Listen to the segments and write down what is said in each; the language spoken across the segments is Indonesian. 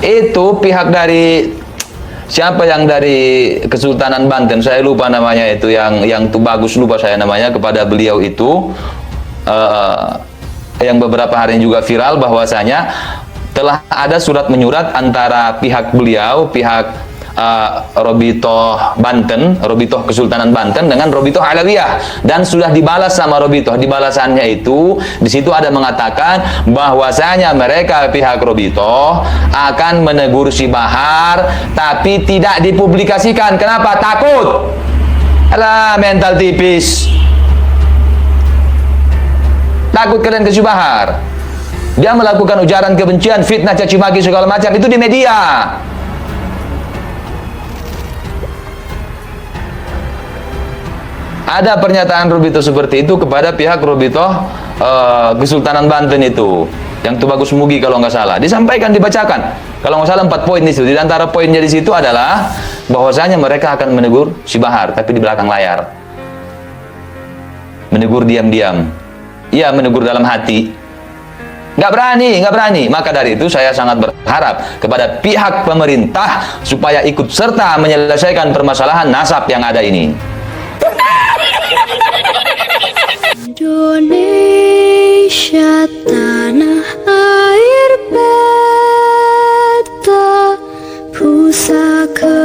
Itu pihak dari siapa yang dari Kesultanan Banten, saya lupa namanya itu, yang tuh bagus, lupa saya namanya, kepada beliau itu yang beberapa hari ini juga viral bahwasanya telah ada surat menyurat antara pihak beliau, pihak Robitoh Banten, Robitoh Kesultanan Banten dengan Robitoh Alawiyah, dan sudah dibalas sama Robitoh. Di balasannya itu, di situ ada mengatakan bahwasanya mereka pihak Robitoh akan menegur si Bahar, tapi tidak dipublikasikan. Kenapa? Takut. Alah, mental tipis. Takut kalian ke si Bahar. Dia melakukan ujaran kebencian, fitnah, caci maki segala macam itu di media. Ada pernyataan Robitoh seperti itu kepada pihak Robitoh Kesultanan Banten itu, yang tuh bagus mugi kalau nggak salah, disampaikan, dibacakan. Kalau nggak salah 4 poin di situ. Di antara poinnya di situ adalah bahwasanya mereka akan menegur si Bahar, tapi di belakang layar. Menegur diam-diam. Iya, menegur dalam hati. Nggak berani. Maka dari itu saya sangat berharap kepada pihak pemerintah supaya ikut serta menyelesaikan permasalahan nasab yang ada ini. Indonesia tanah air beta, pusaka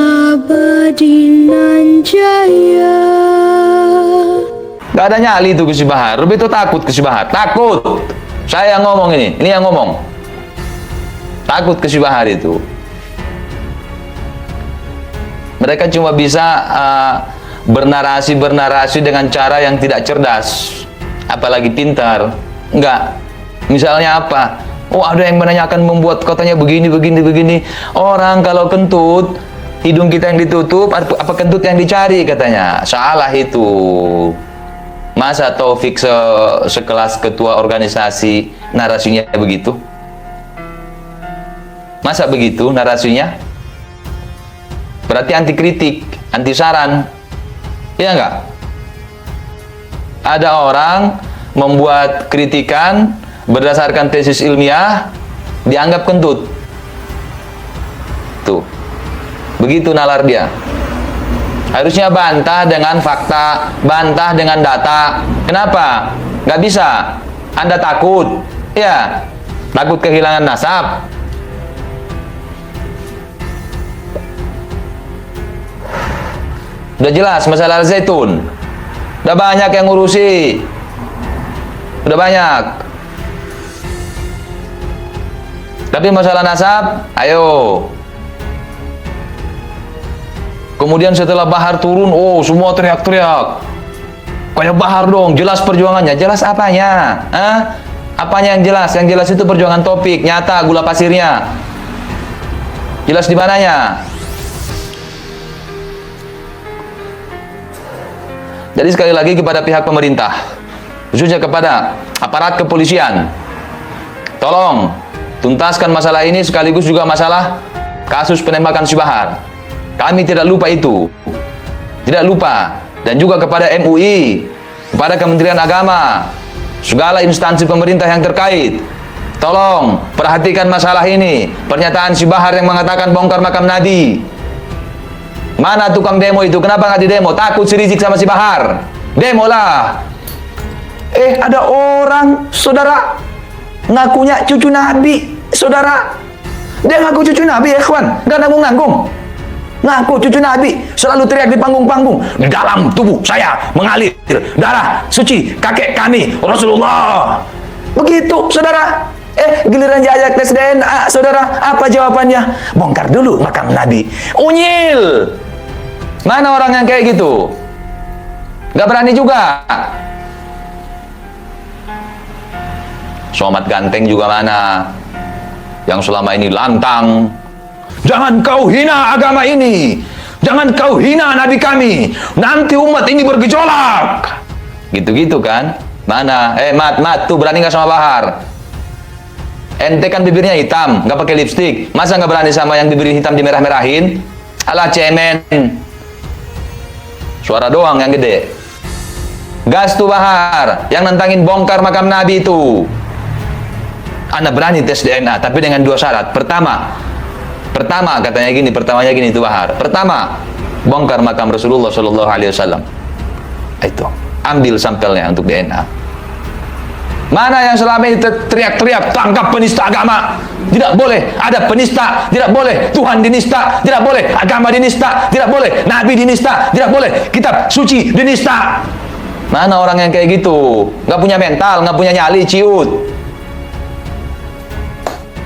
abadi nan jaya. Gak ada nyali itu ke si Bahar. Robitoh takut ke si Bahar. Takut. Saya yang ngomong ini yang ngomong. Takut ke si Bahar itu. Mereka cuma bisa bernarasi dengan cara yang tidak cerdas, apalagi pintar. Enggak. Misalnya apa? Oh, ada yang menanyakan, membuat katanya begini. Orang kalau kentut, hidung kita yang ditutup, apa kentut yang dicari katanya. Salah itu. Masa Taufik sekelas ketua organisasi narasinya begitu? Masa begitu narasinya? Berarti anti kritik, anti saran. Iya enggak? Ada orang membuat kritikan berdasarkan tesis ilmiah, dianggap kentut. Tuh. Begitu nalar dia. Harusnya bantah dengan fakta, bantah dengan data. Kenapa? Nggak bisa. Anda takut. Ya, takut kehilangan nasab. Udah jelas masalah Al-Zaitun. Udah banyak yang ngurusi. Udah banyak. Tapi masalah nasab, ayo. Kemudian setelah Bahar turun, oh semua teriak-teriak. Kayak Bahar dong, jelas perjuangannya. Jelas apanya? Hah? Apanya yang jelas? Yang jelas itu perjuangan Topik, nyata, gula pasirnya. Jelas di mananya? Jadi sekali lagi kepada pihak pemerintah, khususnya kepada aparat kepolisian, tolong tuntaskan masalah ini, sekaligus juga masalah kasus penembakan si Bahar. Kami tidak lupa itu, tidak lupa. Dan juga kepada MUI, kepada Kementerian Agama, segala instansi pemerintah yang terkait, tolong perhatikan masalah ini. Pernyataan si Bahar yang mengatakan bongkar makam Nabi. Mana tukang demo itu? Kenapa nggak di demo? Takut si Rizik sama si Bahar. Demo lah. Ada orang, saudara, ngakunya cucu Nabi, saudara. Dia ngaku cucu Nabi, ya kawan. Nggak nanggung-nanggung. Ngaku cucu Nabi, selalu teriak di panggung-panggung. Di dalam tubuh saya mengalir darah suci kakek kami, Rasulullah. Begitu, saudara. Giliran diajak tes DNA, saudara, apa jawabannya? Bongkar dulu makam Nabi. Unyil. Mana orang yang kayak gitu? Gak berani juga. Somat Ganteng juga mana? Yang selama ini lantang. Jangan kau hina agama ini. Jangan kau hina Nabi kami. Nanti umat ini bergejolak. Gitu-gitu kan? Mana? Mat, tuh berani gak sama Bahar? Ente kan bibirnya hitam, nggak pakai lipstik. Masa nggak berani sama yang bibir hitam dimerah-merahin? Alah cemen. Suara doang yang gede. Gas tuh Bahar, yang nantangin bongkar makam Nabi itu. Anda berani tes DNA, tapi dengan 2 syarat. Pertama katanya gini, pertamanya gini itu Bahar. Pertama, bongkar makam Rasulullah Shallallahu Alaihi Wasallam. Itu, ambil sampelnya untuk DNA. Mana yang selama ini teriak-teriak tangkap penista agama? Tidak boleh ada penista, tidak boleh Tuhan dinista, tidak boleh agama dinista, tidak boleh Nabi dinista, tidak boleh kitab suci dinista. Mana orang yang kayak gitu? Nggak punya mental, nggak punya nyali, ciut.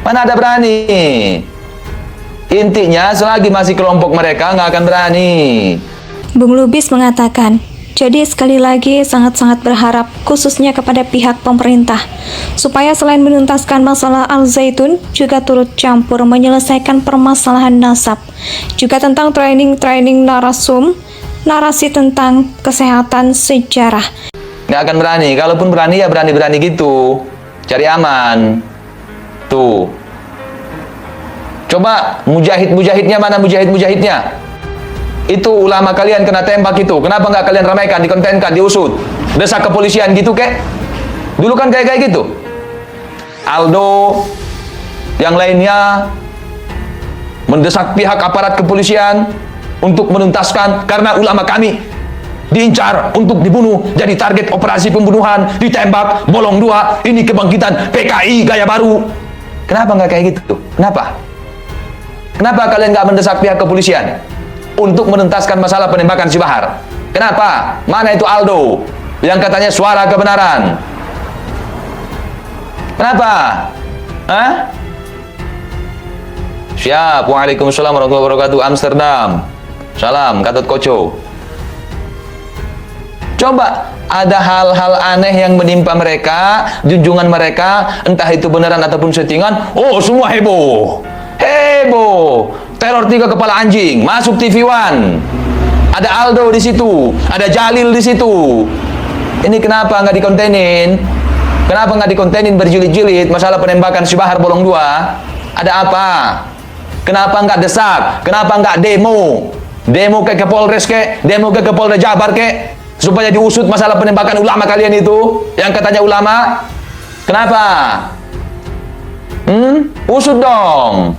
Mana ada berani? Intinya selagi masih kelompok mereka nggak akan berani. Bung Lubis mengatakan, jadi sekali lagi sangat-sangat berharap khususnya kepada pihak pemerintah supaya selain menuntaskan masalah Al Zaitun juga turut campur menyelesaikan permasalahan nasab, juga tentang training narasum, narasi tentang kesehatan sejarah. Nggak akan berani. Kalaupun berani ya berani-berani gitu, cari aman. Tuh, coba mujahidnya mana mujahidnya? Itu ulama kalian kena tembak itu. Kenapa nggak kalian ramaikan, dikontenkan, diusut, desak kepolisian gitu kek? Dulu kan kayak gitu. Aldo, yang lainnya mendesak pihak aparat kepolisian untuk menuntaskan karena ulama kami diincar untuk dibunuh, jadi target operasi pembunuhan, ditembak, bolong 2. Ini kebangkitan PKI gaya baru. Kenapa nggak kayak gitu? Kenapa kalian nggak mendesak pihak kepolisian untuk menuntaskan masalah penembakan si Bahar? Kenapa? Mana itu Aldo yang katanya suara kebenaran? Kenapa? Hah? Siap. Waalaikumsalam warahmatullahi wabarakatuh. Amsterdam. Salam, Gatot Koco. Coba ada hal-hal aneh yang menimpa mereka, junjungan mereka, entah itu beneran ataupun settingan. Oh, semua heboh. Teror 3 kepala anjing masuk TV One. Ada Aldo di situ, ada Jalil di situ. Ini kenapa nggak dikontenin? Kenapa nggak dikontenin berjilid-jilid masalah penembakan si Bahar bolong 2? Ada apa? Kenapa nggak desak? Kenapa nggak demo? Demo ke Polres ke? Demo ke Polda Jabar ke? Supaya diusut masalah penembakan ulama kalian itu, yang katanya ulama. Kenapa? Usut dong.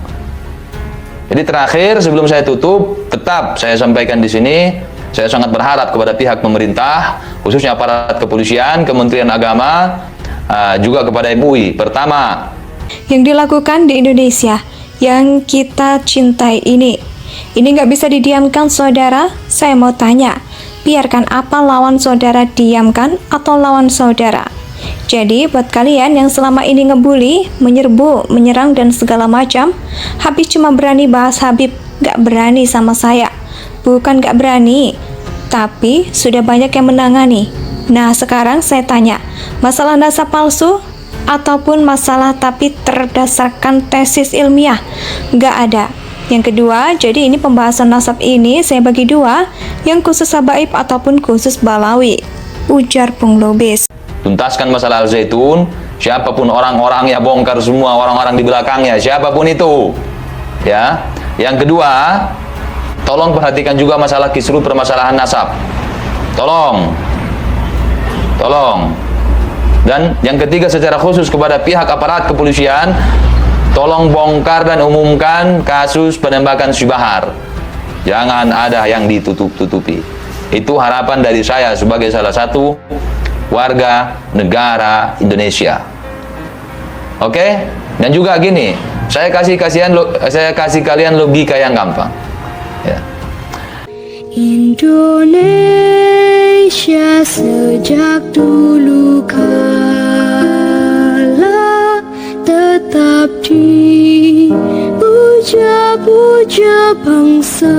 Jadi terakhir sebelum saya tutup, tetap saya sampaikan di sini, saya sangat berharap kepada pihak pemerintah, khususnya aparat kepolisian, Kementerian Agama, juga kepada MUI. Pertama, yang dilakukan di Indonesia yang kita cintai ini nggak bisa didiamkan, saudara. Saya mau tanya, biarkan apa lawan saudara diamkan atau lawan saudara? Jadi buat kalian yang selama ini ngebully, menyerbu, menyerang dan segala macam, Habib cuma berani bahas Habib, gak berani sama saya. Bukan gak berani, tapi sudah banyak yang menangani. Nah sekarang saya tanya, masalah nasab palsu ataupun masalah tapi terdasarkan tesis ilmiah? Gak ada. Yang kedua, jadi ini pembahasan nasab ini saya bagi 2, yang khusus habaib ataupun khusus balawi, ujar Bung Lubis. Tuntaskan masalah Al Zaitun, siapapun orang-orangnya, bongkar semua orang-orang di belakangnya, siapapun itu. Ya. Yang kedua, tolong perhatikan juga masalah kisruh permasalahan nasab. Tolong. Dan yang ketiga secara khusus kepada pihak aparat kepolisian, tolong bongkar dan umumkan kasus penembakan si Bahar. Jangan ada yang ditutup-tutupi. Itu harapan dari saya sebagai salah satu warga negara Indonesia. Oke? Dan juga gini, saya kasih kalian logika yang gampang. Ya. Indonesia sejak dulu kala tetap dipuja-puja bangsa.